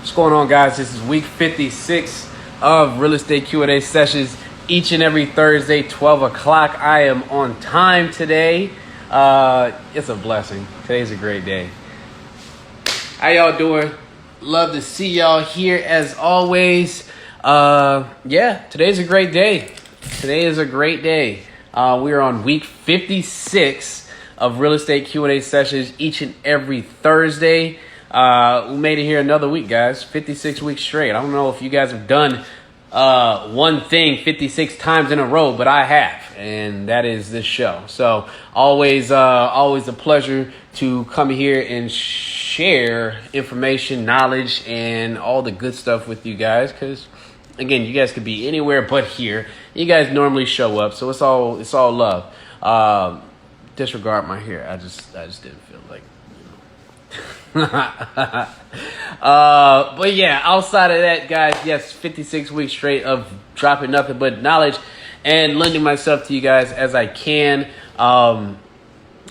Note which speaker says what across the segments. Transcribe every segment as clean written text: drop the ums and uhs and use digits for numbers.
Speaker 1: What's going on, guys? This is week 56 of Real Estate Q&A sessions each and every Thursday, 12 o'clock. I am on time today. It's a blessing. Today's a great day. How y'all doing? Love to see y'all here as always. Today's a great day. Today is a great day. We are on week 56 of Real Estate Q&A sessions each and every Thursday. We made it here another week, guys. 56 weeks straight. I don't know if you guys have done one thing 56 times in a row, but I have, and that is this show. So always a pleasure to come here and share information, knowledge, and all the good stuff with you guys. Because again, you guys could be anywhere but here. You guys normally show up, so it's all love. Disregard my hair. I just didn't feel like. But yeah, outside of that, guys, yes, 56 weeks straight of dropping nothing but knowledge and lending myself to you guys as I can.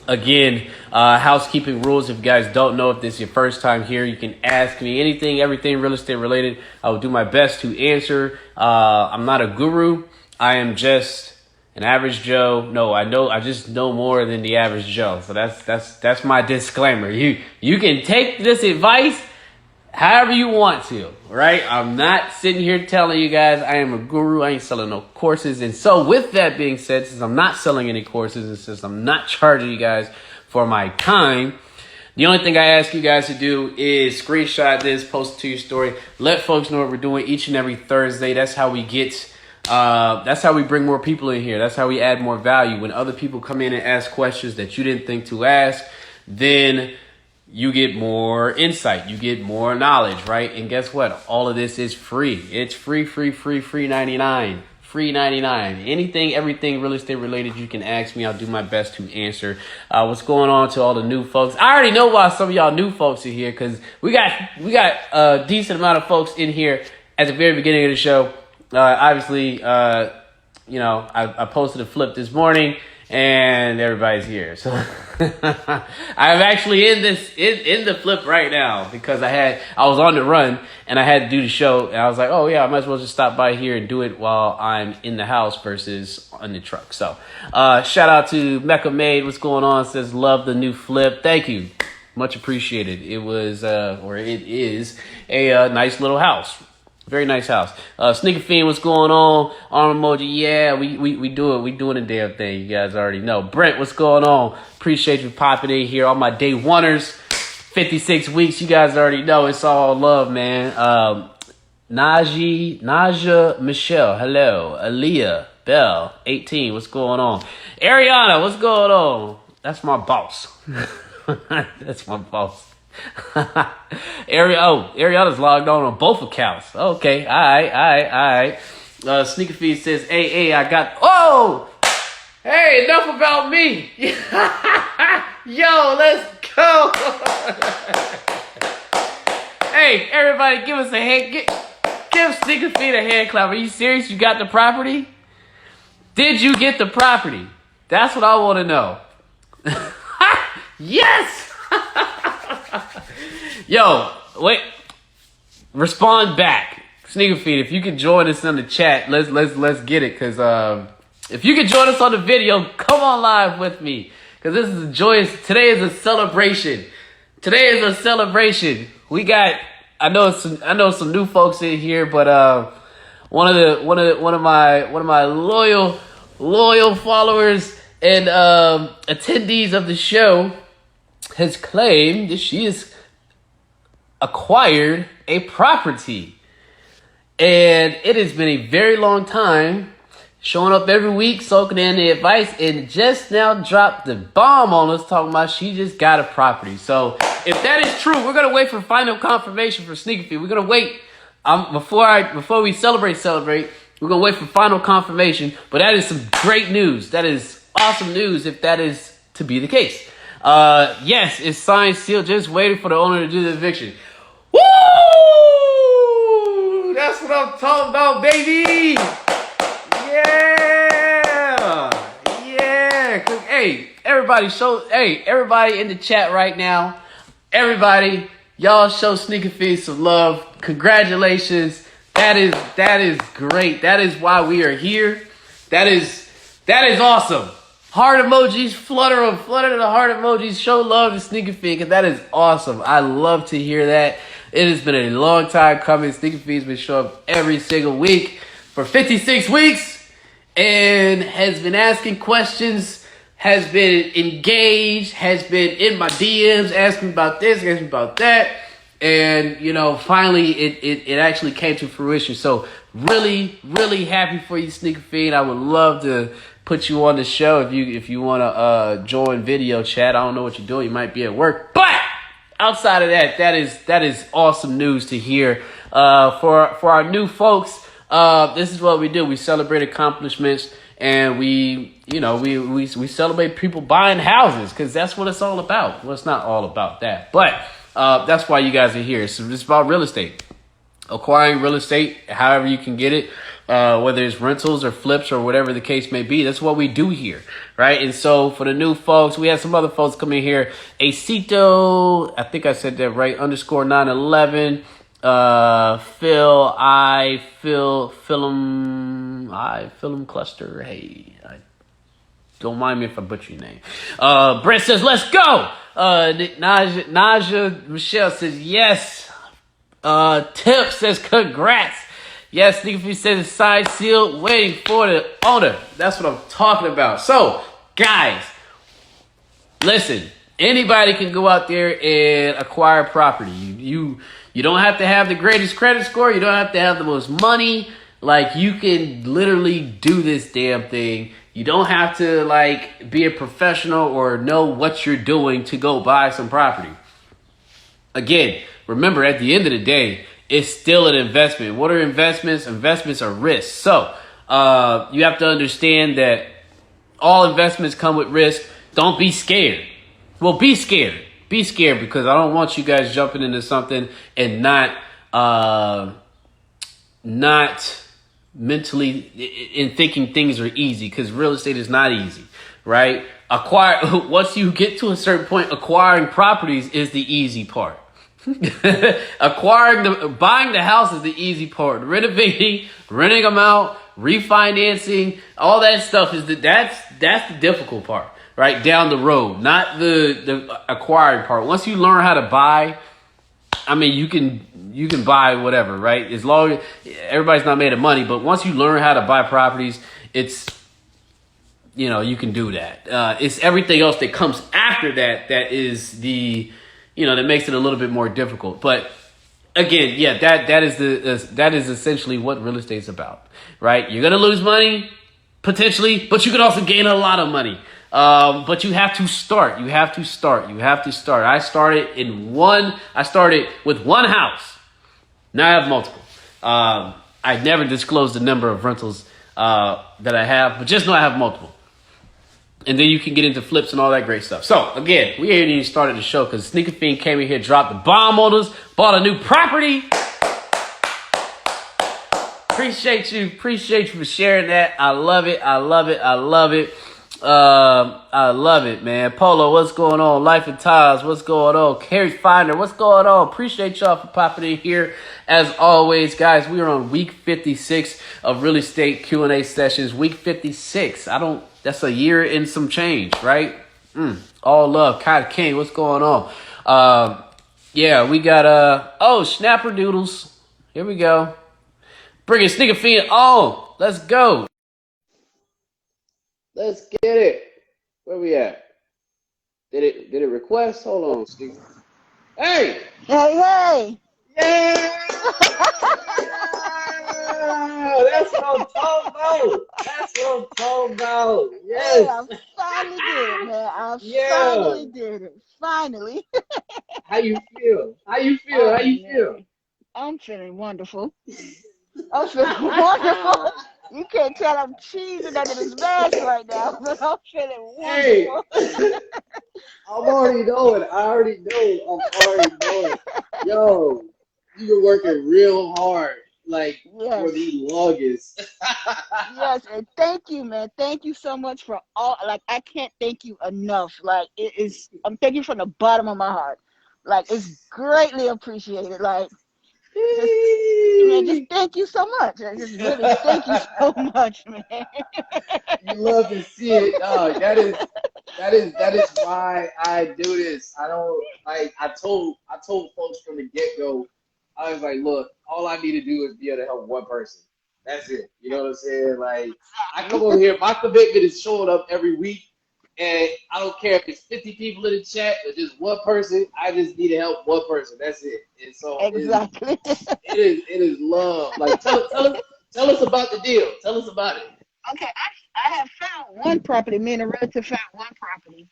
Speaker 1: Again, housekeeping rules. If you guys don't know, if this is your first time here, you can ask me anything, everything real estate related. I will do my best to answer. I'm not a guru. I am just an average Joe. No, I just know more than the average Joe. So that's my disclaimer. You can take this advice however you want to, right? I'm not sitting here telling you guys I am a guru. I ain't selling no courses. And so with that being said, since I'm not selling any courses and since I'm not charging you guys for my time, the only thing I ask you guys to do is screenshot this, post it to your story, let folks know what we're doing each and every Thursday. That's how we get that's how we bring more people in here. That's how we add more value. When other people come in and ask questions that you didn't think to ask, then you get more insight. You get more knowledge, right? And guess what? All of this is free. It's free 99. Free 99. Anything, everything real estate related, you can ask me. I'll do my best to answer. What's going on to all the new folks? I already know why some of y'all new folks are here, because we got a decent amount of folks in here at the very beginning of the show. Obviously, I posted a flip this morning and everybody's here. So I'm actually in the flip right now because I was on the run and I had to do the show. And I was like, oh yeah, I might as well just stop by here and do it while I'm in the house versus on the truck. So, shout out to Mecca Made. What's going on? Says, love the new flip. Thank you. Much appreciated. It was, it is a nice little house. Very nice house. Sneaker Fiend, what's going on? Arm emoji, yeah, we do it. We doing a damn thing. You guys already know. Brent, what's going on? Appreciate you popping in here. All my day oneers, 56 weeks. You guys already know it's all love, man. Naja Michelle, hello. Aaliyah Bell, 18, what's going on? Ariana, what's going on? That's my boss. That's my boss. Ariana's logged on both accounts. Okay, all right. Sneaker Feed says, hey, I got. Oh, hey, enough about me. Yo, let's go. Hey, everybody, give us a hand. Give Sneaker Feed a hand clap. Are you serious? You got the property? Did you get the property? That's what I want to know. Yes. Yo, wait. Respond back, Sneaker Feed. If you could join us in the chat, let's get it. Cause if you could join us on the video, come on live with me. Cause this is a joyous. Today is a celebration. We got. I know some new folks in here, but one of my loyal followers and attendees of the show has claimed that she has acquired a property, and it has been a very long time, showing up every week, soaking in the advice, and just now dropped the bomb on us talking about she just got a property. So if that is true, we're gonna wait for final confirmation for Sneaker Feed. We're gonna wait before we celebrate. We're gonna wait for final confirmation. But that is some great news. That is awesome news if that is to be the case. Yes, it's signed, sealed, just waiting for the owner to do the eviction. Woo! That's what I'm talking about, baby! Yeah! Hey, everybody in the chat right now, everybody, y'all show Sneaker Feed some love. Congratulations. That is great. That is why we are here. That is awesome. Heart emojis, flutter to the heart emojis. Show love to Sneaker Fiend, because that is awesome. I love to hear that. It has been a long time coming. Sneaker Fiend's been showing up every single week for 56 weeks and has been asking questions, has been engaged, has been in my DMs, asking about this, asking about that. And, you know, finally it actually came to fruition. So really, really happy for you, Sneaker Fiend. I would love to put you on the show if you want to join video chat. I don't know what you're doing. You might be at work. But outside of that, that is awesome news to hear. For our new folks, this is what we do. We celebrate accomplishments, and we celebrate people buying houses, because that's what it's all about. Well, it's not all about that, but that's why you guys are here. So it's about real estate, acquiring real estate, however you can get it, whether it's rentals or flips or whatever the case may be. That's what we do here, right? And so for the new folks, we had some other folks come in here. Acito, I think I said that right, _911. Film cluster. Hey, don't mind me if I butcher your name. Brett says, let's go. Naja Michelle says, yes. Tip says, congrats. Yes, Sneaker Fiend says it's signed, sealed, waiting for the owner. That's what I'm talking about. So, guys, listen, anybody can go out there and acquire property. You don't have to have the greatest credit score. You don't have to have the most money. Like, you can literally do this damn thing. You don't have to, like, be a professional or know what you're doing to go buy some property. Again, remember, at the end of the day, it's still an investment. What are investments? Investments are risks. So you have to understand that all investments come with risk. Don't be scared. Well, be scared. Be scared, because I don't want you guys jumping into something and not mentally in thinking things are easy, because real estate is not easy, right? Once you get to a certain point, acquiring properties is the easy part. Buying the house is the easy part. Renovating, renting them out, refinancing, all that stuff that's the difficult part, right? Down the road, not the acquiring part. Once you learn how to buy, I mean, you can buy whatever, right? As long as everybody's not made of money, but once you learn how to buy properties, it's, you can do that. It's everything else that comes after that is that makes it a little bit more difficult. But again, yeah, that is essentially what real estate is about, right? You're gonna lose money potentially, but you could also gain a lot of money. But you have to start. I started with one house. Now I have multiple. I never disclosed the number of rentals that I have, but just know I have multiple. And then you can get into flips and all that great stuff. So, again, we ain't even started the show because Sneaker Fiend came in here, dropped the bomb on us, bought a new property. Appreciate you for sharing that. I love it, man. Polo, what's going on? Life and Ties, what's going on? Carrie Finder, what's going on? Appreciate y'all for popping in here. As always, guys, we are on week 56 of real estate Q&A sessions. Week 56. That's a year and some change, right? All love. Kai King, what's going on? Yeah, we got, Snapper Doodles. Here we go. Bring it, Sneaker Fiend on. Let's go. Let's get it. Where we at? Did it request? Hold on, Sneaker. Hey!
Speaker 2: Hey!
Speaker 1: Yeah! That's what I'm talking about. Yes.
Speaker 2: Hey, I finally did it, man. Finally did it. Finally.
Speaker 1: How you feel? How you feel?
Speaker 2: I'm feeling wonderful. I'm feeling wonderful. You can't tell I'm cheesing under this mask right now, but I'm feeling wonderful.
Speaker 1: Hey. I'm already knowing. Yo, you've been working real hard, for the longest.
Speaker 2: Yes, and thank you, man. Thank you so much for all. I can't thank you enough. I'm thanking you from the bottom of my heart. It's greatly appreciated. Just, man, just thank you so much. I just really thank you so much, man.
Speaker 3: You love to see it. Oh, that is why I do this. I don't like I told folks from the get-go, I was like, look, all I need to do is be able to help one person. That's it. You know what I'm saying? Like I come over here, my commitment is showing up every week. And I don't care if it's 50 people in the chat or just one person. I just need to help one person. That's it. And so
Speaker 2: Exactly.
Speaker 3: it is love. Like tell us about the deal. Tell us about it.
Speaker 2: Okay, I have found one property. Me and a relative found one property.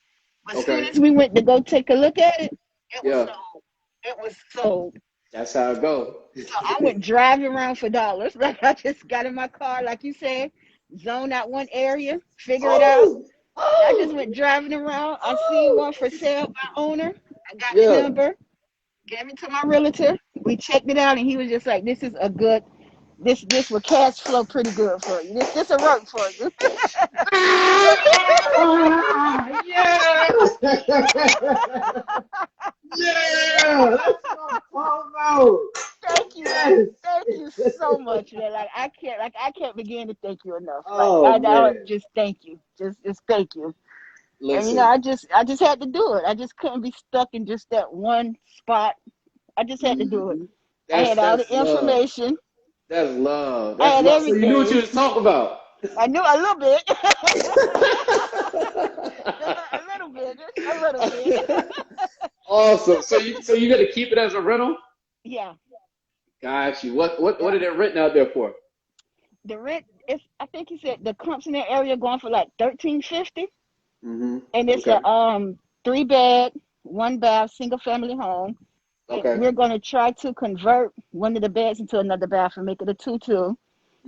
Speaker 2: But as soon
Speaker 3: Okay.
Speaker 2: as we went to go take a look at it, it was
Speaker 3: Yeah.
Speaker 2: sold. It was sold.
Speaker 3: That's how it go.
Speaker 2: So I went driving around for dollars. Like I just got in my car, like you said, zone out one area, figure it out.
Speaker 3: Oh,
Speaker 2: I just
Speaker 3: oh,
Speaker 2: went driving around. I seen
Speaker 3: oh.
Speaker 2: one for sale by owner. I got the
Speaker 3: Yeah.
Speaker 2: number, gave it to my realtor. We checked it out, and he was just like, "This is a good. This will cash flow pretty good for you. This will work for you."
Speaker 3: Ah, yeah. Yeah. That's what I'm talking about.
Speaker 2: Thank you, man.
Speaker 3: Yes.
Speaker 2: Thank you so much, man. Like I can't begin to thank you enough. Like
Speaker 3: Oh
Speaker 2: I would
Speaker 3: man.
Speaker 2: just thank you. Just thank you. And
Speaker 3: Listen.
Speaker 2: I just had to do it. I just couldn't be stuck in just that one spot. I just had to do it.
Speaker 3: Mhm.
Speaker 2: I
Speaker 3: That's
Speaker 2: had all the
Speaker 3: that's love.
Speaker 2: information.
Speaker 3: That's love.
Speaker 2: I
Speaker 3: That's
Speaker 2: had
Speaker 3: love. So you knew what you
Speaker 2: everything.
Speaker 3: was talking about.
Speaker 2: I knew a little bit. A little bit. Just a little bit.
Speaker 3: Awesome. So you gonna keep it as a rental?
Speaker 2: Yeah.
Speaker 3: Got you. What
Speaker 2: Yeah.
Speaker 3: are they renting out there for?
Speaker 2: The rent is I think he said the clumps in that area going for like 1350.
Speaker 3: Mm-hmm.
Speaker 2: And it's
Speaker 3: Okay.
Speaker 2: a 3 bed, 1 bath, single family home. And
Speaker 3: Okay.
Speaker 2: we're gonna try to convert one of the beds into another bathroom, make it a 2-2.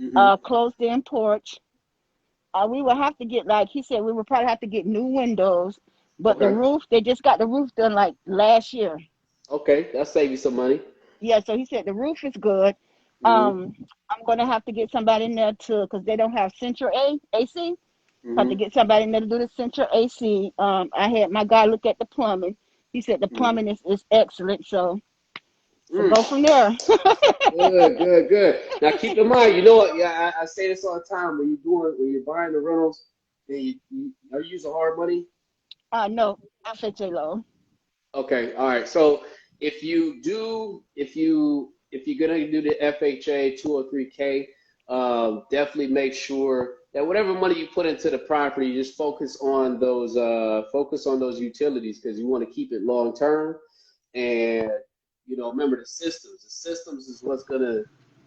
Speaker 3: Mm-hmm.
Speaker 2: Closed in porch. We will have to get, like he said, we will probably have to get new windows. But the
Speaker 3: Okay.
Speaker 2: roof, they just got the roof done like last year.
Speaker 3: Okay. That'll save you some money.
Speaker 2: Yeah, so he said the roof is good.
Speaker 3: Mm-hmm.
Speaker 2: I'm gonna have to get somebody in there to, because they don't have central AC. Have to
Speaker 3: Mm-hmm.
Speaker 2: get somebody in there to do the central AC. I had my guy look at the plumbing. He said the
Speaker 3: Mm-hmm.
Speaker 2: plumbing is excellent. So
Speaker 3: Mm.
Speaker 2: go from there.
Speaker 3: Good, good, good. Now keep in mind, you know what? Yeah, I say this all the time. When you're buying the rentals, then are you using hard money?
Speaker 2: No, FHA loan.
Speaker 3: Okay, all right. So if you're gonna do the FHA 203K, definitely make sure that whatever money you put into the property, you just focus on those utilities because you want to keep it long term. And remember the systems. The systems is what's gonna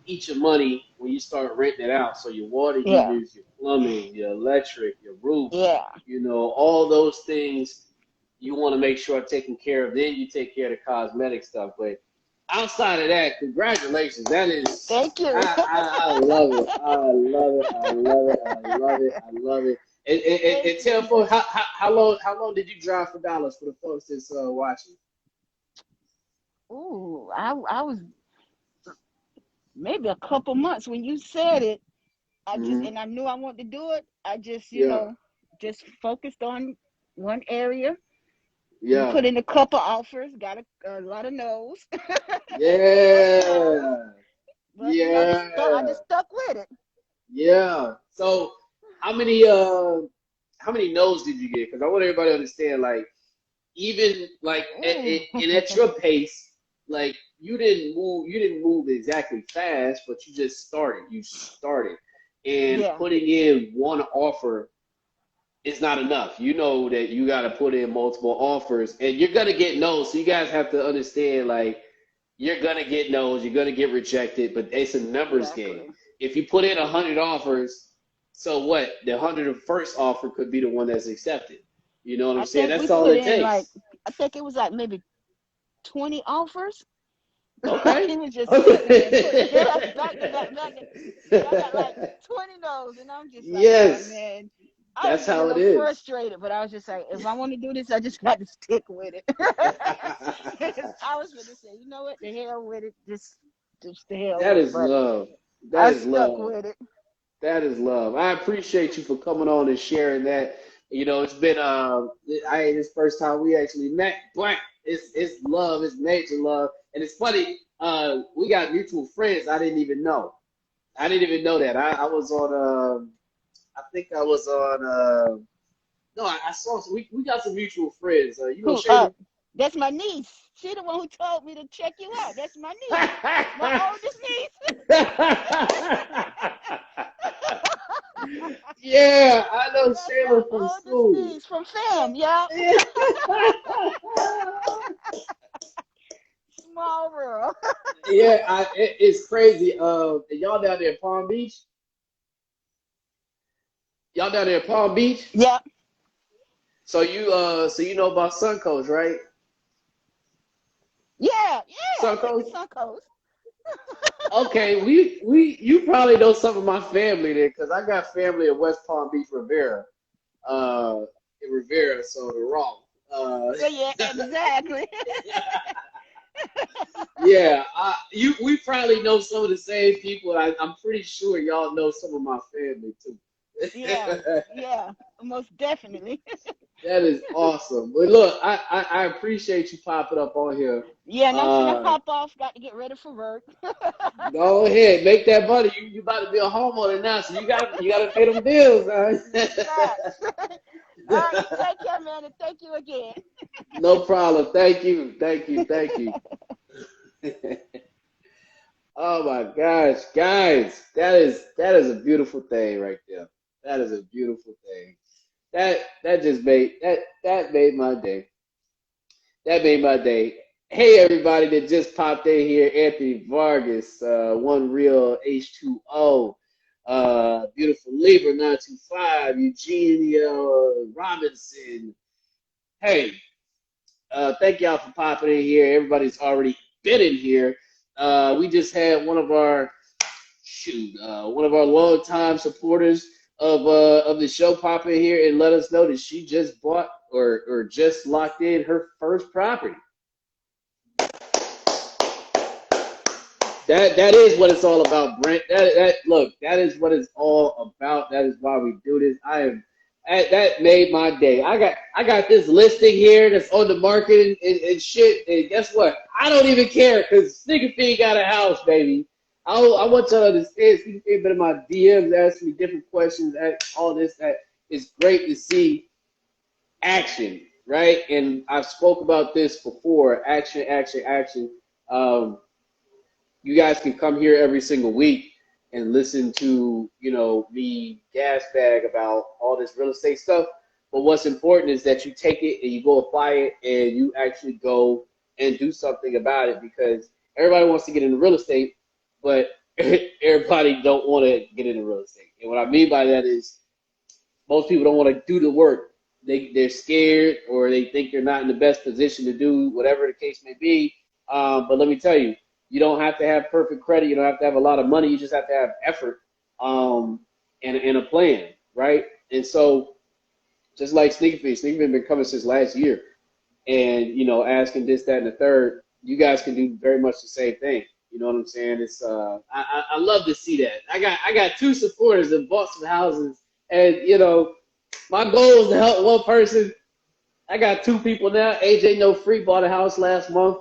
Speaker 3: eat your money when you start renting it out. So your water
Speaker 2: Yeah,
Speaker 3: heaters, your plumbing, your electric, your roof,
Speaker 2: yeah.
Speaker 3: all those things you want to make sure are taken care of. Then you take care of the cosmetic stuff. But outside of that, congratulations. That is,
Speaker 2: Thank you.
Speaker 3: I love it. I love it. I love it. I love it. I love it. And
Speaker 2: Thank
Speaker 3: tell
Speaker 2: you.
Speaker 3: folks how long did you drive for dollars for the folks that's watching?
Speaker 2: Ooh, I was maybe a couple months when you said it.
Speaker 3: Hmm.
Speaker 2: And I knew I wanted to do it. I just,
Speaker 3: Yeah.
Speaker 2: just focused on one area. We
Speaker 3: Yeah.
Speaker 2: put in a couple offers, got a lot of no's. Most no's.
Speaker 3: Yeah.
Speaker 2: But I
Speaker 3: Yeah.
Speaker 2: just stuck with it.
Speaker 3: Yeah. So how many no's did you get? Because I want everybody to understand, like, even like
Speaker 2: Ooh.
Speaker 3: and at your pace, like you didn't move exactly fast, but you started, and
Speaker 2: Yeah,
Speaker 3: putting in one offer is not enough. You know that you got to put in multiple offers, and you're gonna get no's. So you guys have to understand, like, you're gonna get no's, you're gonna get rejected, but it's a numbers game.
Speaker 2: exactly.
Speaker 3: If you put in 100 offers, so what? The 101st offer could be the one that's accepted. You know what I'm
Speaker 2: I
Speaker 3: saying?
Speaker 2: think we
Speaker 3: That's all
Speaker 2: put
Speaker 3: it
Speaker 2: in
Speaker 3: takes.
Speaker 2: I think it was like maybe 20 offers.
Speaker 3: Okay.
Speaker 2: He was just putting in, yeah, back to back, back to, but I got like 20 no's, and I'm just like, oh
Speaker 3: Yes,
Speaker 2: man, I was
Speaker 3: that's
Speaker 2: getting a
Speaker 3: how it
Speaker 2: little
Speaker 3: is.
Speaker 2: frustrated, but I was just like, if I want to do this, I just got to stick with it. I was going to say, you know what, the hell with it, just the hell
Speaker 3: That
Speaker 2: with it,
Speaker 3: is
Speaker 2: but
Speaker 3: love. That
Speaker 2: I
Speaker 3: is
Speaker 2: stuck
Speaker 3: love.
Speaker 2: with it.
Speaker 3: That is love. I appreciate you for coming on and sharing that. It's been this first time we actually met. Blank. it's love, it's nature love, and it's funny. We got mutual friends. I didn't even know. I didn't even know that. I was on. I think I was on. No, I saw. We got some mutual friends. You know
Speaker 2: Who?
Speaker 3: Shayla.
Speaker 2: That's my niece. She the one who told me to check you out. That's my niece, my oldest niece.
Speaker 3: Yeah, I know
Speaker 2: That's my
Speaker 3: Shayla from
Speaker 2: oldest
Speaker 3: school.
Speaker 2: niece from fam. Yeah. Small world.
Speaker 3: Yeah, it's crazy. Y'all down there in Palm Beach? Y'all down there in Palm Beach?
Speaker 2: Yeah.
Speaker 3: So you know about Suncoast, right?
Speaker 2: Yeah. Yeah. I've been to
Speaker 3: Suncoast?
Speaker 2: Suncoast.
Speaker 3: Okay, you probably know some of my family there because I got family in West Palm Beach, Rivera. In Rivera, so the wrong.
Speaker 2: Yeah. Yeah. Exactly.
Speaker 3: Yeah, we probably know some of the same people. I'm pretty sure y'all know some of my family too.
Speaker 2: Yeah. Yeah. Most definitely.
Speaker 3: That is awesome. But look, I appreciate you popping up on here.
Speaker 2: Yeah. And I'm finna
Speaker 3: Uh,
Speaker 2: pop off. Got to get ready for work.
Speaker 3: Go ahead, make that money. You about to be a homeowner now, so you gotta pay them bills.
Speaker 2: Facts. All right. You take care, man, and thank you again.
Speaker 3: No problem. Thank you. Thank you. Thank you. Oh my gosh, guys, that is a beautiful thing right there. That is a beautiful thing. That just that made my day. That made my day. Hey everybody that just popped in here, Anthony Vargas, One Real H2O, Beautiful Libra 925, Eugenia Robinson. Hey, thank y'all for popping in here. Everybody's already been in here. We just had one of our longtime supporters of the show pop in here and let us know that she just bought or just locked in her first property. That is what it's all about, Brent. Look, that is what it's all about. That is why we do this. That made my day. I got this listing here that's on the market and shit. And guess what? I don't even care because Sneaker Fiend got a house, baby. I want y'all to understand. Sneaker Fiend been in my DMs asking me different questions. All this. That it's great to see action, right? And I've spoke about this before. Action, action, action. You guys can come here every single week and listen to, me gas bag about all this real estate stuff. But what's important is that you take it and you go apply it and you actually go and do something about it because everybody wants to get into real estate, but everybody don't want to get into real estate. And what I mean by that is most people don't want to do the work. They're scared or they think they're not in the best position to do whatever the case may be. But let me tell you, you don't have to have perfect credit. You don't have to have a lot of money. You just have to have effort and a plan, right? And so just like Sneaker been coming since last year and, asking this, that, and the third, you guys can do very much the same thing. You know what I'm saying? It's I love to see that. I got two supporters that bought some houses and, my goal is to help one person. I got two people now. AJ No Free bought a house last month.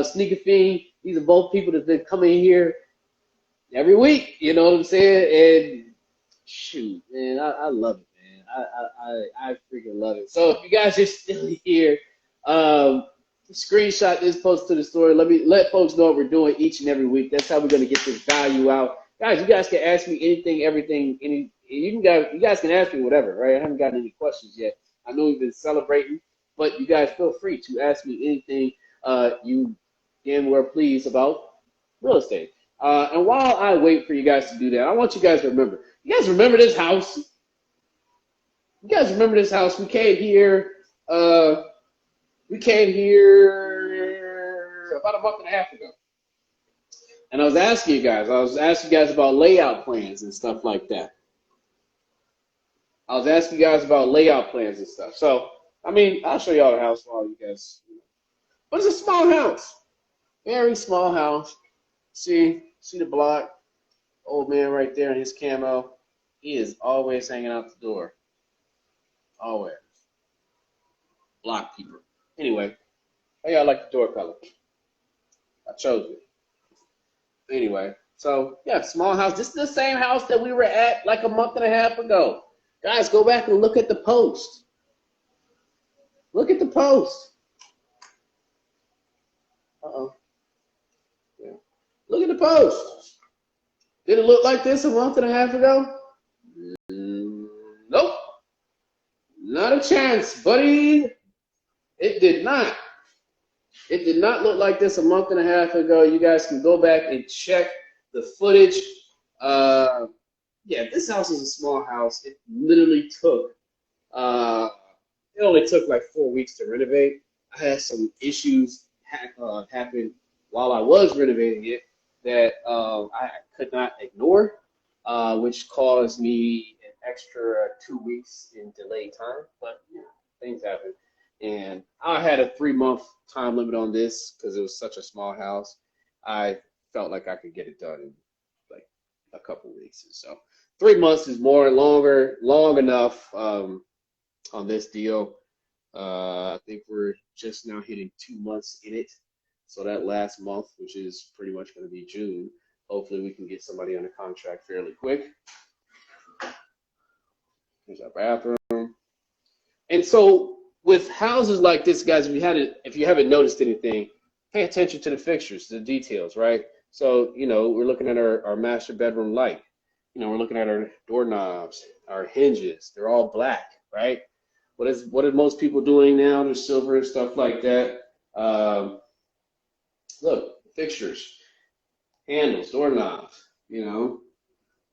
Speaker 3: Sneaker Fiend. These are both people that been coming here every week. You know what I'm saying? And shoot, man, I love it, man. I freaking love it. So if you guys are still here, screenshot this post to the story. Let folks know what we're doing each and every week. That's how we're gonna get this value out. Guys, you guys can ask me anything, everything, you guys can ask me whatever, right? I haven't gotten any questions yet. I know we've been celebrating, but you guys feel free to ask me anything you damn well please about real estate. And while I wait for you guys to do that, I want you guys to remember. You guys remember this house? You guys remember this house? We came here. We came here about a month and a half ago. And I was asking you guys about layout plans and stuff like that. I was asking you guys about layout plans and stuff. So, I'll show y'all the house for all you guys. But it's a small house. Very small house. See the block. Old man right there in his camo. He is always hanging out the door. Always. Block keeper. Anyway,
Speaker 1: How y'all like the door color? I chose it. Anyway, so yeah, small house. This is the same house that we were at like a month and a half ago. Guys, go back and look at the post. Look at the post. Uh-oh. Yeah. Look at the post. Did it look like this a month and a half ago? Nope. Not a chance, buddy. It did not. It did not look like this a month and a half ago. You guys can go back and check the footage. Yeah, this house is a small house. It literally took, it only took like 4 weeks to renovate. I had some issues happen while I was renovating it that I could not ignore, which caused me an extra 2 weeks in delayed time. But yeah, things happen. And I had a 3-month time limit on this because it was such a small house. I felt like I could get it done in like a couple weeks. So 3 months is long enough on this deal. I think we're just now hitting 2 months in it. So that last month, which is pretty much going to be June, hopefully we can get somebody under contract fairly quick. Here's our bathroom. And so with houses like this, guys, if you haven't noticed anything, pay attention to the fixtures, the details, right? So, you know, we're looking at our master bedroom light. You know, we're looking at our doorknobs, our hinges. They're all black, right? What are most people doing now? There's silver and stuff like that. Look, fixtures, handles, doorknobs, you know,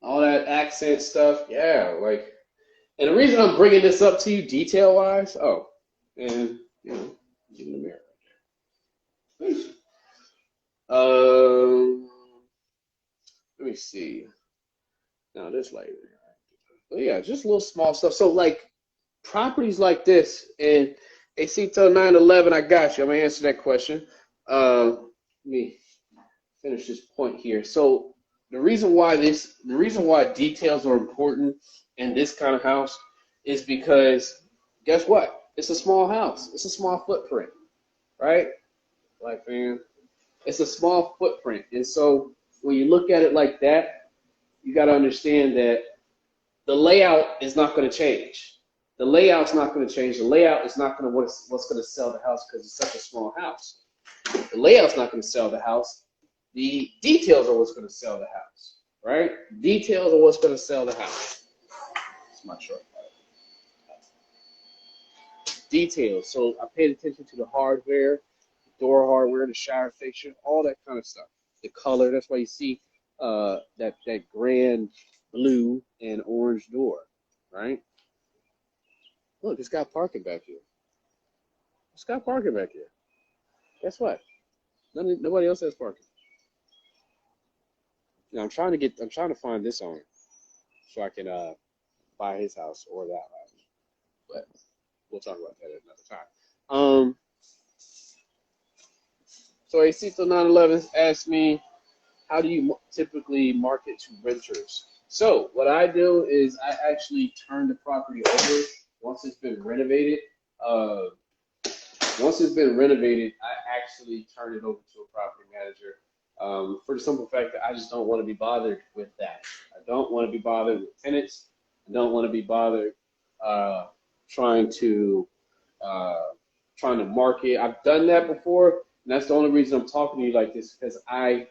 Speaker 1: all that accent stuff. Yeah, like, and the reason I'm bringing this up to you detail-wise, and, you know, get in the mirror right there. Let me see. Now this light. But yeah, just little small stuff. So like properties like this, and Acito 911, I got you. I'm gonna answer that question. Let me finish this point here. So the reason why details are important in this kind of house is because guess what? It's a small house. It's a small footprint, right? Like, man, it's a small footprint. And so when you look at it like that, you got to understand that the layout is not going to change. The layout's not going to change. The layout is not going to what's going to sell the house because it's such a small house. The layout's not going to sell the house. The details are what's going to sell the house, right? Details are what's going to sell the house. It's my short. Details. So I paid attention to the hardware, the door hardware, the shower fixture, all that kind of stuff. The color. That's why you see that grand blue and orange door, right? Look, it's got parking back here. It's got parking back here. Guess what? Nobody else has parking. Now I'm trying to find this owner so I can buy his house or that house. But we'll talk about that at another time. So Acito 911 asked me, how do you typically market to renters? So what I do is I actually turn the property over once it's been renovated. Once it's been renovated, I actually turn it over to a property manager for the simple fact that I just don't want to be bothered with that. I don't want to be bothered with tenants. I don't want to be bothered trying to market. I've done that before, and that's the only reason I'm talking to you like this, because I've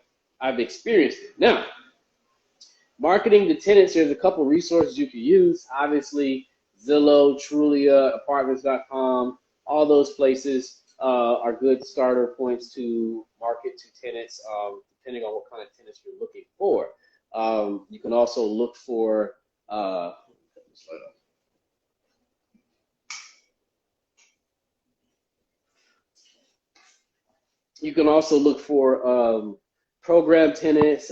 Speaker 1: experienced it. Now, marketing to tenants, there's a couple resources you can use. Obviously, Zillow, Trulia, Apartments.com, all those places are good starter points to market to tenants, depending on what kind of tenants you're looking for. You can also look for program tenants,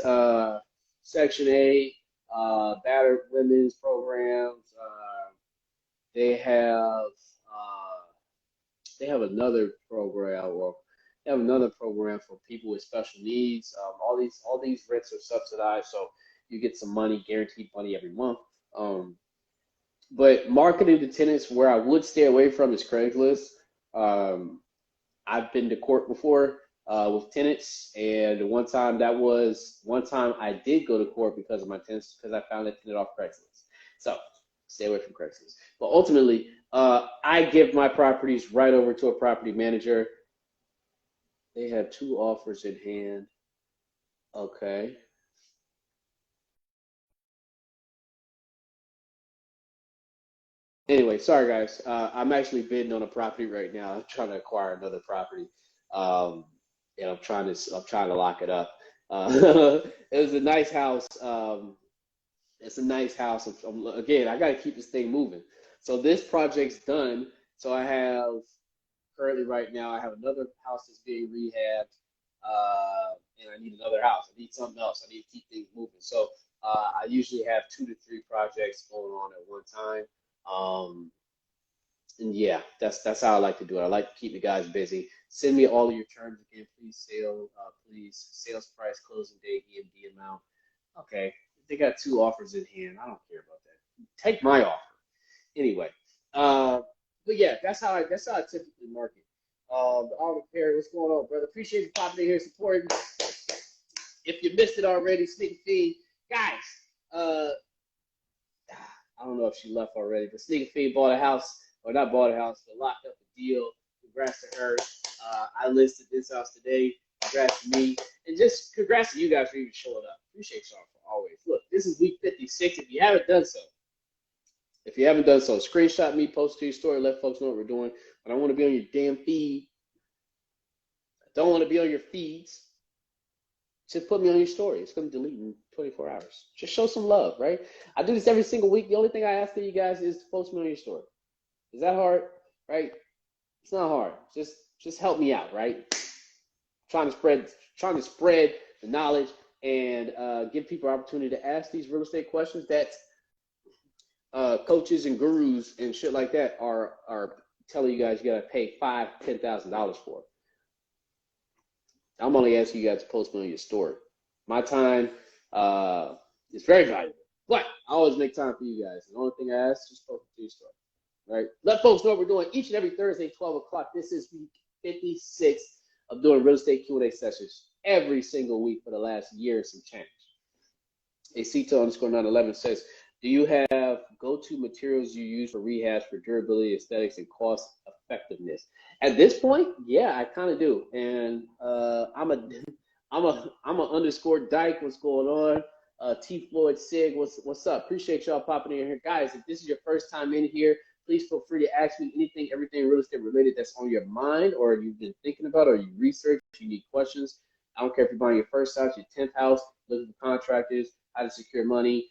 Speaker 1: Section 8, battered women's programs. They have another program for people with special needs. All these rents are subsidized, so you get some money, guaranteed money every month. But marketing to tenants, where I would stay away from is Craigslist. I've been to court before with tenants, and one time I did go to court because of my tenants because I found a tenant off Craigslist. So stay away from Craigslist. But ultimately, I give my properties right over to a property manager. They have 2 offers in hand. Okay. Anyway, sorry guys. I'm actually bidding on a property right now. I'm trying to acquire another property, um, and I'm trying to lock it up. It was a nice house. It's a nice house. Again, I got to keep this thing moving. So this project's done. So I have currently right now I have another house that's being rehabbed, and I need another house. I need something else. I need to keep things moving. So I usually have 2 to 3 projects going on at one time. Um, and yeah, that's how I like to do it. I like to keep you guys busy. Send me all of your terms again, please sales price, closing date, EMD amount. Okay, they got 2 offers in hand. I don't care about that. Take my offer anyway. Uh, but yeah, that's how I typically market. Oliver Perry, what's going on, brother? Appreciate you popping in here supporting. If you missed it already, Sneaky Feed, guys. I don't know if she left already, but Sneaky Feed bought a house, or not bought a house, but locked up a deal. Congrats to her. I listed this house today. Congrats to me. And just congrats to you guys for even showing up. Appreciate y'all for always. Look, this is week 56. If you haven't done so, screenshot me, post to your story, let folks know what we're doing. But I want to be on your damn feed. I don't want to be on your feeds. Just put me on your story. It's going to delete in 24 hours. Just show some love, right? I do this every single week. The only thing I ask of you guys is to post me on your story. Is that hard? Right? It's not hard. Just help me out, right? Trying to spread the knowledge and give people opportunity to ask these real estate questions that coaches and gurus and shit like that are telling you guys you gotta pay $5,000-$10,000 for. I'm only asking you guys to post me on your story. My time is very valuable, but I always make time for you guys. The only thing I ask is just post it to your story, right? Let folks know what we're doing each and every Thursday, 12 o'clock. This is week 56 of doing real estate Q&A sessions every single week for the last year and some change. ACTO_911 says, do you have go-to materials you use for rehabs for durability, aesthetics, and cost effectiveness? At this point, yeah, I kind of do. And I'm a underscore Dyke. What's going on? T Floyd Sig, what's up? Appreciate y'all popping in here, guys. If this is your first time in here, please feel free to ask me anything, everything real estate related that's on your mind, or you've been thinking about, or you research, you need questions. I don't care if you're buying your first house, your 10th house, looking for contractors, how to secure money,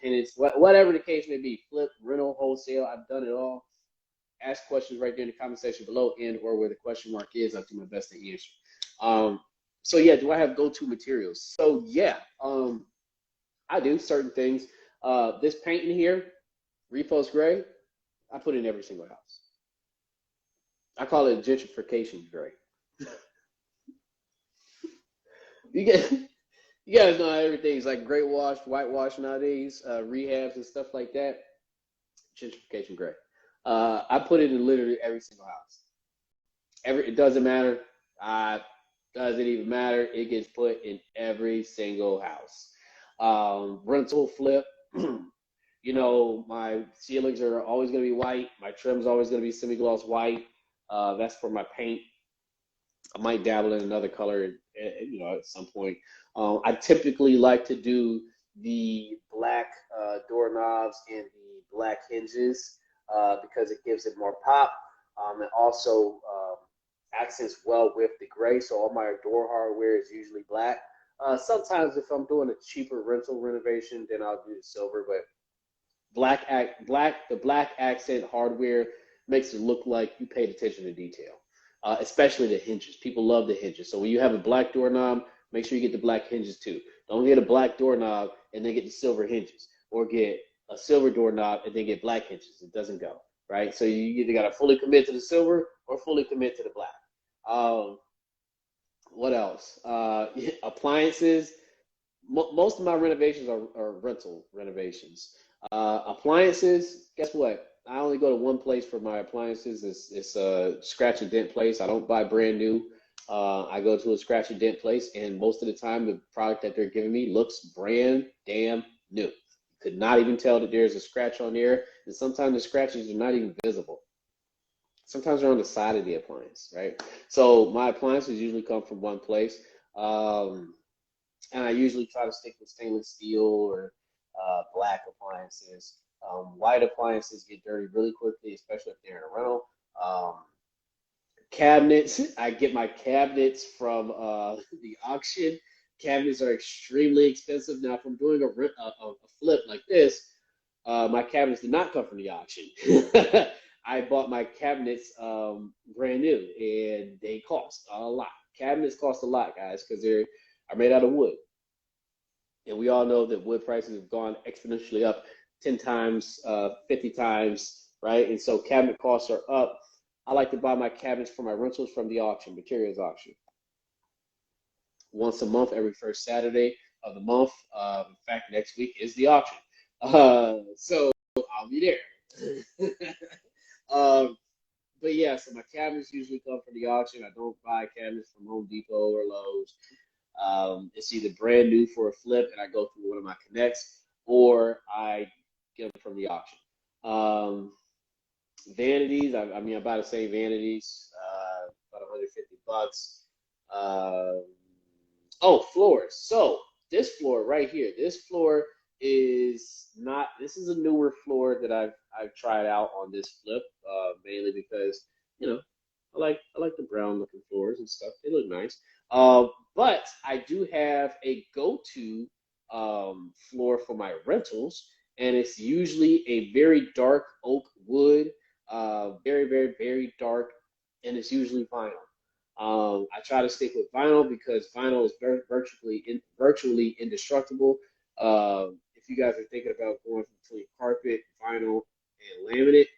Speaker 1: tenants, whatever the case may be, flip, rental, wholesale. I've done it all. Ask questions right there in the comment section below and or where the question mark is. I'll do my best to answer. So yeah, do I have go-to materials? So yeah, I do certain things. This paint in here, Repost Gray, I put in every single house. I call it gentrification gray. You guys know how everything's like gray wash, whitewash nowadays, rehabs and stuff like that. Gentrification gray. I put it in literally every single house. It doesn't matter. Doesn't even matter. It gets put in every single house. Rental flip. You know, my ceilings are always going to be white. My trim's always going to be semi-gloss white. That's for my paint. I might dabble in another color, at some point. I typically like to do the black doorknobs and the black hinges because it gives it more pop. And also accents well with the gray. So all my door hardware is usually black. Sometimes if I'm doing a cheaper rental renovation, then I'll do the silver. But the black accent hardware makes it look like you paid attention to detail. Especially the hinges. People love the hinges. So when you have a black doorknob, make sure you get the black hinges too. Don't get a black doorknob and then get the silver hinges, or get a silver doorknob and then get black hinges. It doesn't go, right? So you either got to fully commit to the silver or fully commit to the black. What else? Appliances. Most of my renovations are rental renovations. Appliances, guess what? I only go to one place for my appliances. It's a scratch and dent place. I don't buy brand new. I go to a scratch and dent place, and most of the time, the product that they're giving me looks brand damn new. Could not even tell that there's a scratch on there, and sometimes the scratches are not even visible. Sometimes they're on the side of the appliance, right? So my appliances usually come from one place, and I usually try to stick with stainless steel or black appliances. White appliances get dirty really quickly, especially if they're in a rental. Um, Cabinets, I get my cabinets from the auction. Cabinets are extremely expensive. Now, if I'm doing a flip like this, my cabinets did not come from the auction. I bought my cabinets brand new, and they cost a lot. Cabinets cost a lot, guys, because they are made out of wood. And we all know that wood prices have gone exponentially up 10 times, 50 times, right? And so cabinet costs are up. I like to buy my cabinets for my rentals from the auction, materials auction. Once a month, every first Saturday of the month. In fact, next week is the auction. So I'll be there. But yeah, so my cabinets usually come from the auction. I don't buy cabinets from Home Depot or Lowe's. It's either brand new for a flip and I go through one of my connects, or I get them from the auction. Vanities, I mean, I buy the same vanities, about 150 bucks. Oh, floors. So this floor right here, this floor is not, this is a newer floor that I've tried out on this flip, mainly because, you know, I like the brown looking floors and stuff. They look nice. But I do have a go-to floor for my rentals, and it's usually a very dark oak wood, very, very, very dark, and it's usually vinyl. I try to stick with vinyl because vinyl is virtually indestructible. If you guys are thinking about going between carpet, vinyl, and laminate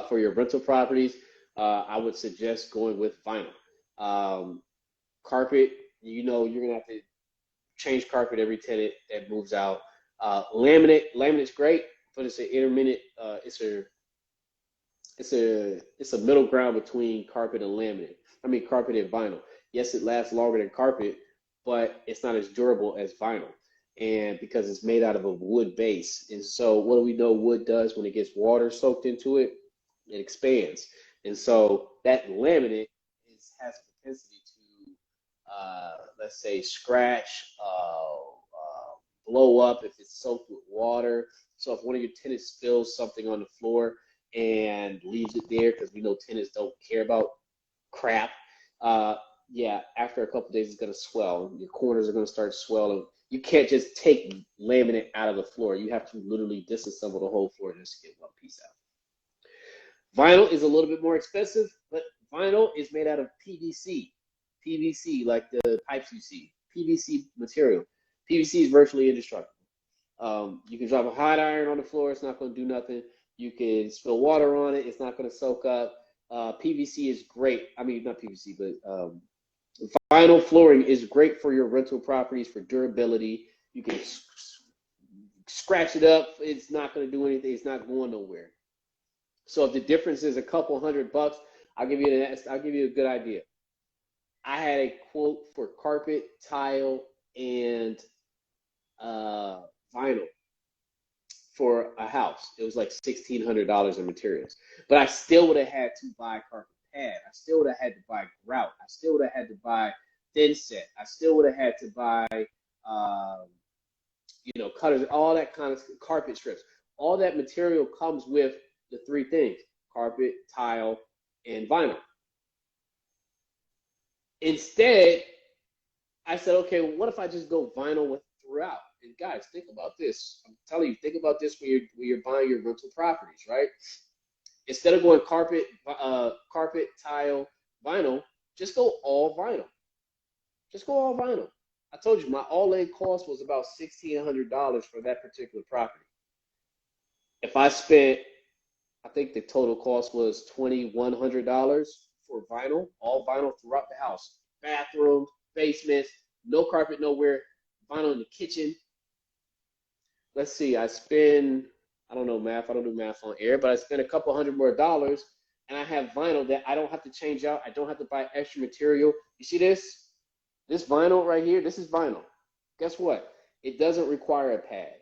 Speaker 1: for your rental properties, I would suggest going with vinyl. Carpet, you know, you're gonna have to change carpet every tenant that moves out. Laminate's great, but it's an intermittent. It's a middle ground between carpet and laminate. I mean, carpet and vinyl. Yes, it lasts longer than carpet, but it's not as durable as vinyl, and because it's made out of a wood base. And so, what do we know wood does when it gets water soaked into it? It expands, and so that laminate has a propensity to, let's say, scratch, blow up if it's soaked with water. So if one of your tenants spills something on the floor and leaves it there, because we know tenants don't care about crap, yeah, after a couple days it's going to swell. Your corners are going to start swelling. You can't just take laminate out of the floor. You have to literally disassemble the whole floor just to get one piece out. Vinyl is a little bit more expensive, but vinyl is made out of PVC. PVC, like the pipes you see. PVC material. PVC is virtually indestructible. You can drop a hot iron on the floor, it's not going to do nothing. You can spill water on it, it's not going to soak up. PVC is great. I mean, not PVC, but vinyl flooring is great for your rental properties for durability. You can scratch it up, it's not going to do anything, it's not going nowhere. So if the difference is a couple $100, I'll give you a good idea. I had a quote for carpet, tile, and vinyl for a house. It was like $1,600 in materials. But I still would have had to buy a carpet pad. I still would have had to buy grout. I still would have had to buy thin set. I still would have had to buy, cutters, all that kind of carpet strips. All that material comes with the three things: carpet, tile, and vinyl. Instead, I said, okay, well, what if I just go vinyl with throughout? And guys, think about this. I'm telling you, think about this when you're buying your rental properties, right? Instead of going carpet, tile, vinyl, just go all vinyl. Just go all vinyl. I told you my all-in cost was about $1,600 for that particular property. If I spent, I think the total cost was $2,100 for vinyl, all vinyl throughout the house, bathrooms, basements, no carpet nowhere, vinyl in the kitchen. Let's see, I spend I don't know math. I don't do math on air, but I spend a couple $100 more, and I have vinyl that I don't have to change out. I don't have to buy extra material. You see this? This vinyl right here, this is vinyl. Guess what? It doesn't require a pad.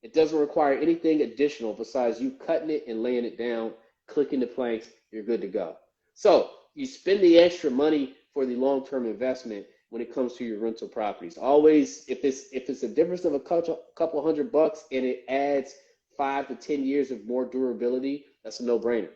Speaker 1: It doesn't require anything additional besides you cutting it and laying it down, clicking the planks, you're good to go. So you spend the extra money for the long-term investment when it comes to your rental properties. Always, if it's a difference of a couple $100 and it adds 5 to 10 years of more durability, that's a no-brainer.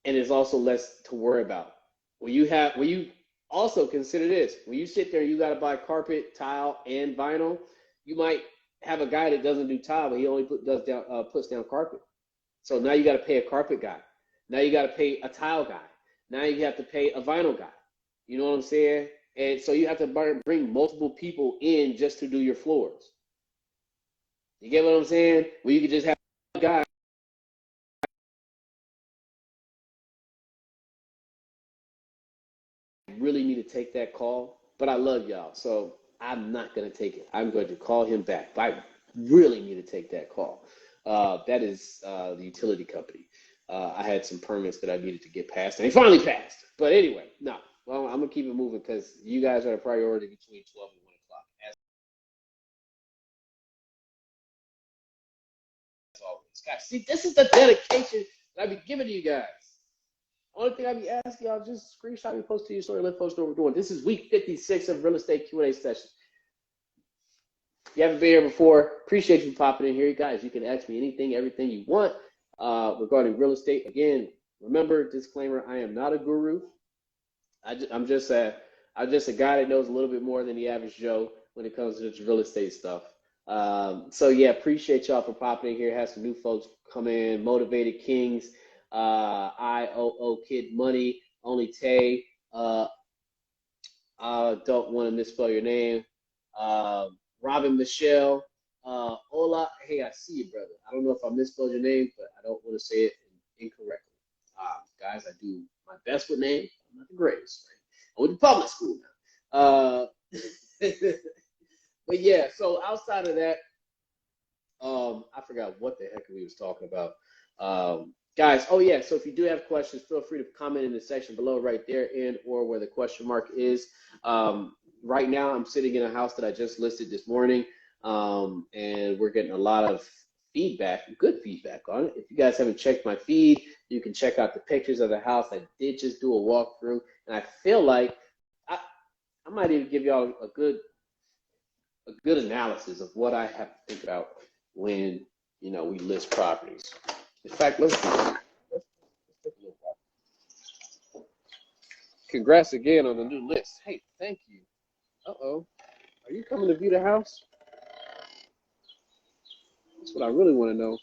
Speaker 1: And there's also less to worry about. When you also consider this, when you sit there and you got to buy carpet, tile, and vinyl, you might have a guy that doesn't do tile, but he only puts down carpet. So now you got to pay a carpet guy. Now you got to pay a tile guy. Now you have to pay a vinyl guy. You know what I'm saying? And so you have to bring multiple people in just to do your floors. You get what I'm saying? Well, you could just have a guy. Really need to take that call, but I love y'all, so I'm not going to take it. I'm going to call him back. But I really need to take that call. That is the utility company. I had some permits that I needed to get passed, and they finally passed. But anyway, no. Well, I'm going to keep it moving because you guys are a priority between 12 and 1 o'clock. As always. Guys, see, this is the dedication that I be giving to you guys. Only thing I be asking y'all, just screenshot me, post to your story, let folks know what we're doing. This is week 56 of Real Estate Q&A session. If you haven't been here before, appreciate you popping in here. Guys, you can ask me anything, everything you want regarding real estate. Again, remember, disclaimer, I am not a guru. I'm just a guy that knows a little bit more than the average Joe when it comes to this real estate stuff. So yeah, appreciate y'all for popping in here. Have some new folks come in, Motivated Kings, IOO Kid Money, Only Tay, I don't want to misspell your name, Robin Michelle, Ola, hey, I see you, brother. I don't know if I misspelled your name, but I don't want to say it incorrectly. Guys, I do my best with names. I'm not the greatest. Right? I went to public school now. But yeah, so outside of that, I forgot what the heck we was talking about. Guys, oh yeah, so if you do have questions, feel free to comment in the section below right there and or where the question mark is. Right now, I'm sitting in a house that I just listed this morning, and we're getting a lot of feedback, good feedback on it. If you guys haven't checked my feed, you can check out the pictures of the house. I did just do a walkthrough, and I feel like I might even give y'all a good analysis of what I have to think about when, you know, we list properties. In fact, let's do that. Let's take a look at it. Congrats again on the new list. Hey, thank you. Uh-oh. Are you coming to view the house? That's what I really want to know.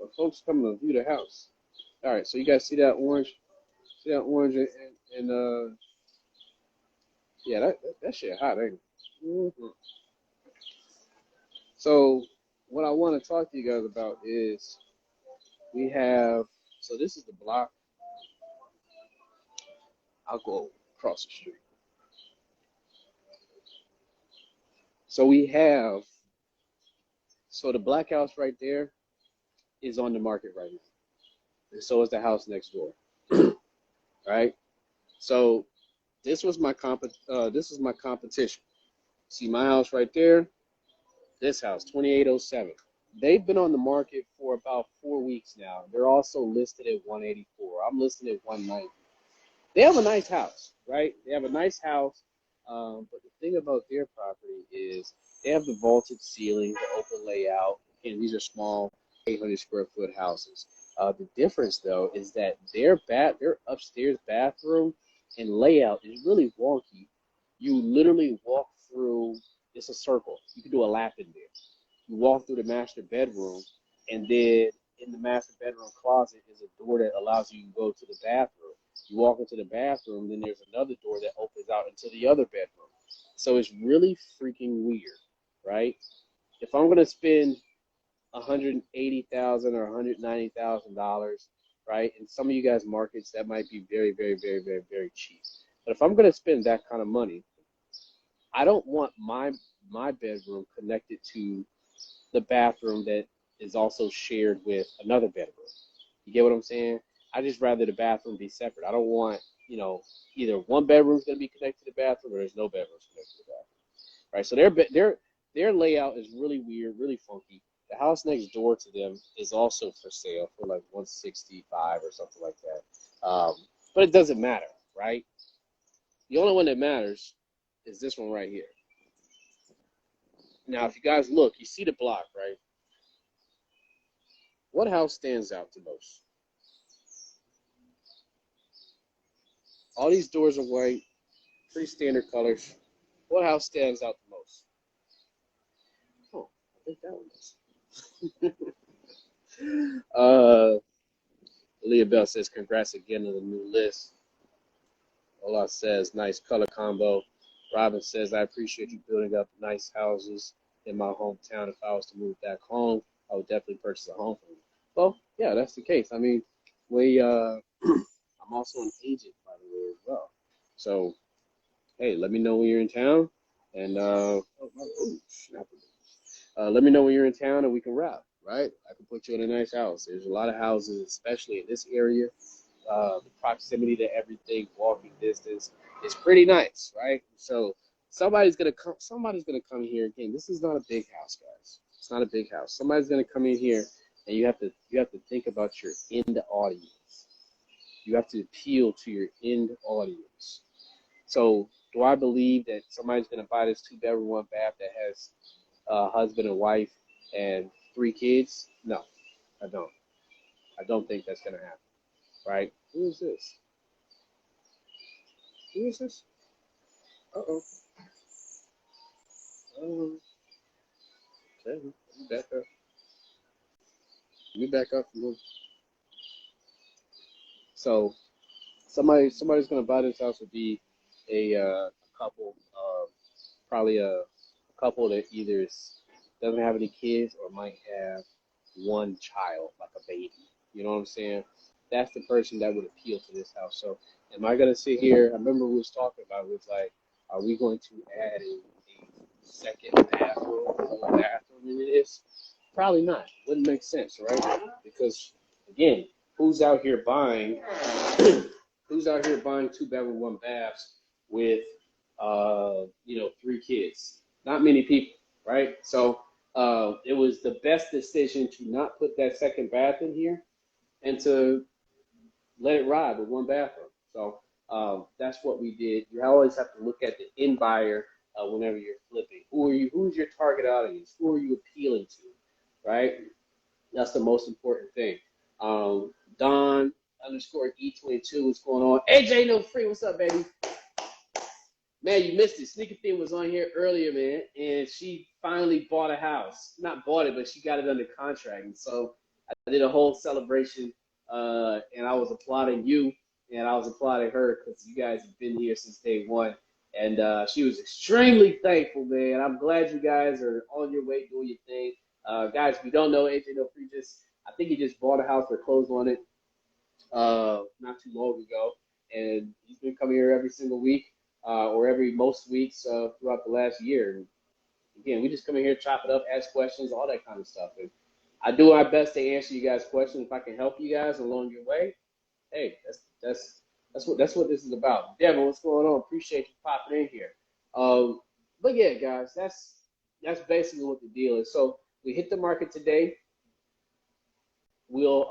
Speaker 1: Are folks coming to view the house? All right, so you guys see that orange? See that orange and yeah, that shit hot, ain't it? Mm-hmm. So what I want to talk to you guys about is we have, so this is the block. I'll go across the street. So we have, so the black house right there is on the market right now. And so is the house next door. Right? So this is my competition. See my house right there? This house, 2807. They've been on the market for about 4 weeks now. They're also listed at 184. I'm listed at 190. They have a nice house, right? They have a nice house. But the thing about their property is they have the vaulted ceiling, the open layout. And these are small 800 square foot houses. The difference, though, is that their upstairs bathroom and layout is really wonky. You literally walk through, it's a circle. You can do a lap in there. You walk through the master bedroom, and then in the master bedroom closet is a door that allows you to go to the bathroom. You walk into the bathroom, then there's another door that opens out into the other bedroom. So it's really freaking weird, right? If I'm going to spend $180,000 or $190,000, right? In some of you guys' markets, that might be very, very, very, very, very cheap. But if I'm going to spend that kind of money, I don't want my bedroom connected to the bathroom that is also shared with another bedroom. You get what I'm saying? I just rather the bathroom be separate. I don't want, either one bedroom's going to be connected to the bathroom or there's no bedrooms connected to the bathroom. Right? So their layout is really weird, really funky. The house next door to them is also for sale for like 165 or something like that. But it doesn't matter, right? The only one that matters is this one right here. Now, if you guys look, you see the block, right? What house stands out the most? All these doors are white, pretty standard colors. What house stands out the most? Oh, I think that one does. Leah Bell says, congrats again on the new list. Ola says, nice color combo. Robin says, I appreciate you building up nice houses in my hometown. If I was to move back home, I would definitely purchase a home for you. Well, yeah, that's the case. I mean, I'm also an agent, by the way, as well. So, hey, let me know when you're in town, and let me know when you're in town, and we can wrap. Right? I can put you in a nice house. There's a lot of houses, especially in this area. The proximity to everything, walking distance, is pretty nice, right? So somebody's gonna come here again. This is not a big house, guys. It's not a big house. Somebody's gonna come in here, and you have to think about your end audience. You have to appeal to your end audience. So do I believe that somebody's gonna buy this 2-bedroom, 1-bath that has a husband and wife and 3 kids? No, I don't. I don't think that's gonna happen. Right? Who is this? Who is this? Uh-oh. Okay, let me back up. Let me back up a little. So somebody's gonna buy this house would be a couple, probably a couple that either doesn't have any kids or might have one child, like a baby. You know what I'm saying? That's the person that would appeal to this house. So am I gonna sit here? I remember we was talking about it was like, are we going to add a second bathroom into this? Probably not. Wouldn't make sense, right? Because again, who's out here buying 2-bedroom, 1-baths with 3 kids? Not many people, right? So it was the best decision to not put that second bath in here and to let it ride with 1 bathroom. So that's what we did. You always have to look at the end buyer whenever you're flipping. Who's your target audience? Who are you appealing to, right? That's the most important thing. Don _E22, what's going on? AJ No Free, what's up, baby? Man, you missed it. Sneaker Theme was on here earlier, man, and she finally bought a house. Not bought it, but she got it under contract. And so I did a whole celebration, and I was applauding you, and I was applauding her because you guys have been here since day one. And she was extremely thankful, man. I'm glad you guys are on your way doing your thing. Guys, if you don't know, AJ No Free I think he just bought a house or closed on it not too long ago. And he's been coming here every single week. Or most weeks throughout the last year. And again, we just come in here, chop it up, ask questions, all that kind of stuff. And I do my best to answer you guys' questions. If I can help you guys along your way, hey, that's what this is about. Devin, what's going on? Appreciate you popping in here. But yeah, guys, that's basically what the deal is. So we hit the market today. We'll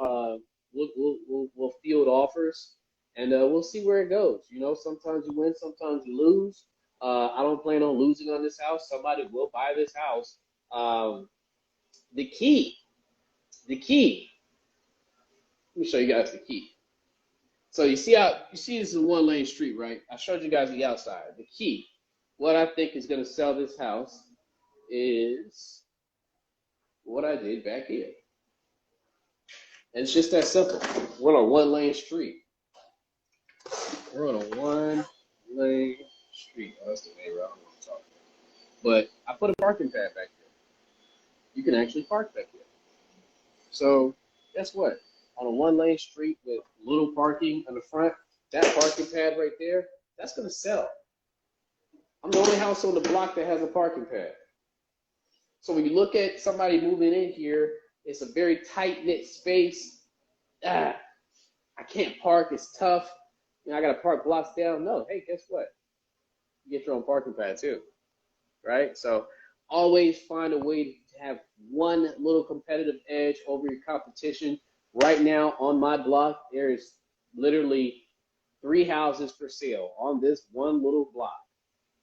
Speaker 1: field offers. And we'll see where it goes. Sometimes you win, sometimes you lose. I don't plan on losing on this house. Somebody will buy this house. The key. Let me show you guys the key. So you see this is a 1-lane street, right? I showed you guys the outside. The key. What I think is going to sell this house is what I did back here. And it's just that simple. We're on a 1-lane street. We're on a 1-lane street. Oh, that's the main route I'm talking about. But I put a parking pad back here. You can actually park back here. So guess what? On a 1-lane street with little parking on the front, that parking pad right there, that's going to sell. I'm the only house on the block that has a parking pad.
Speaker 3: So when you look at somebody moving in here, it's a very tight-knit space. I can't park. It's tough. I got to park blocks down. No, hey, guess what? You get your own parking pad too, right? So always find a way to have one little competitive edge over your competition. Right now on my block, there is literally 3 houses for sale on this one little block.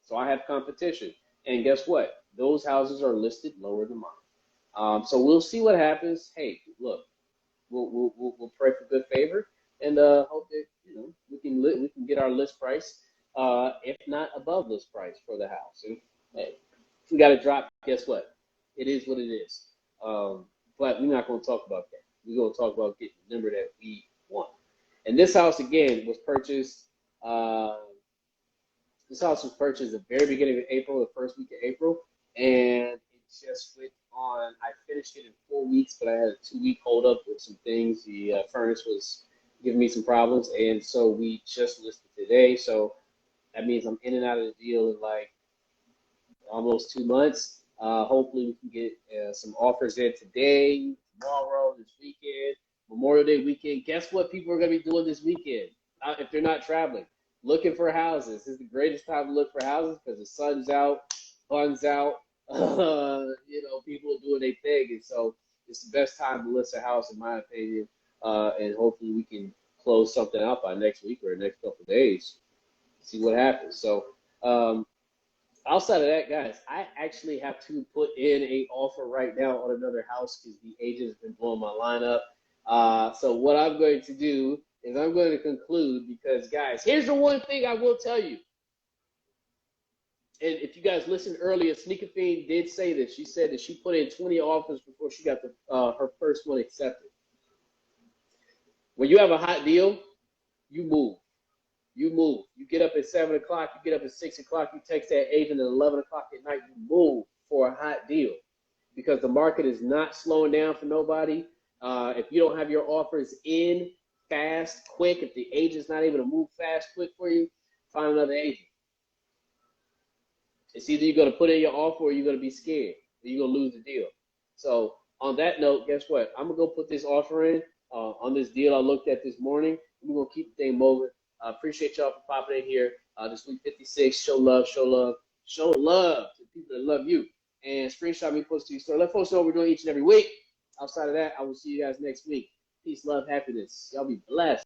Speaker 3: So I have competition. And guess what? Those houses are listed lower than mine. So we'll see what happens. Hey, look, we'll pray for good favor and hope that we can get our list price, if not above list price for the house. And hey, if we got to drop, guess what? It is what it is. But we're not going to talk about that. We're going to talk about getting the number that we want. And this house again was purchased. This house was purchased at the very beginning of April, the first week of April, and it just went on. I finished it in 4 weeks, but I had a 2-week hold up with some things. The furnace was giving me some problems, and so we just listed today. So that means I'm in and out of the deal in like almost 2 months. Hopefully we can get some offers in today, tomorrow, this weekend, Memorial Day weekend. Guess what people are going to be doing this weekend if they're not traveling? Looking for houses. This is the greatest time to look for houses because the sun's out, fun's out. People are doing their thing, and so it's the best time to list a house, in my opinion. And hopefully we can close something out by next week or the next couple of days. See what happens. So outside of that, guys, I actually have to put in an offer right now on another house because the agent has been blowing my line up. So what I'm going to do is I'm going to conclude because, guys, here's the one thing I will tell you. And if you guys listened earlier, Sneaker Fiend did say this. She said that she put in 20 offers before she got her first one accepted. When you have a hot deal, you move. You move. You get up at 7 o'clock. You get up at 6 o'clock. You text that agent at 11 o'clock at night. You move for a hot deal because the market is not slowing down for nobody. If you don't have your offers in fast, quick, if the agent's not able to move fast, quick for you, find another agent. It's either you're going to put in your offer or you're going to be scared or you're going to lose the deal. So on that note, guess what? I'm going to go put this offer in on this deal I looked at this morning. We're going to keep the thing moving. I appreciate y'all for popping in here. This week 56, show love, show love, show love to the people that love you. And screenshot me, post to your story. Let folks know what we're doing each and every week. Outside of that, I will see you guys next week. Peace, love, happiness. Y'all be blessed.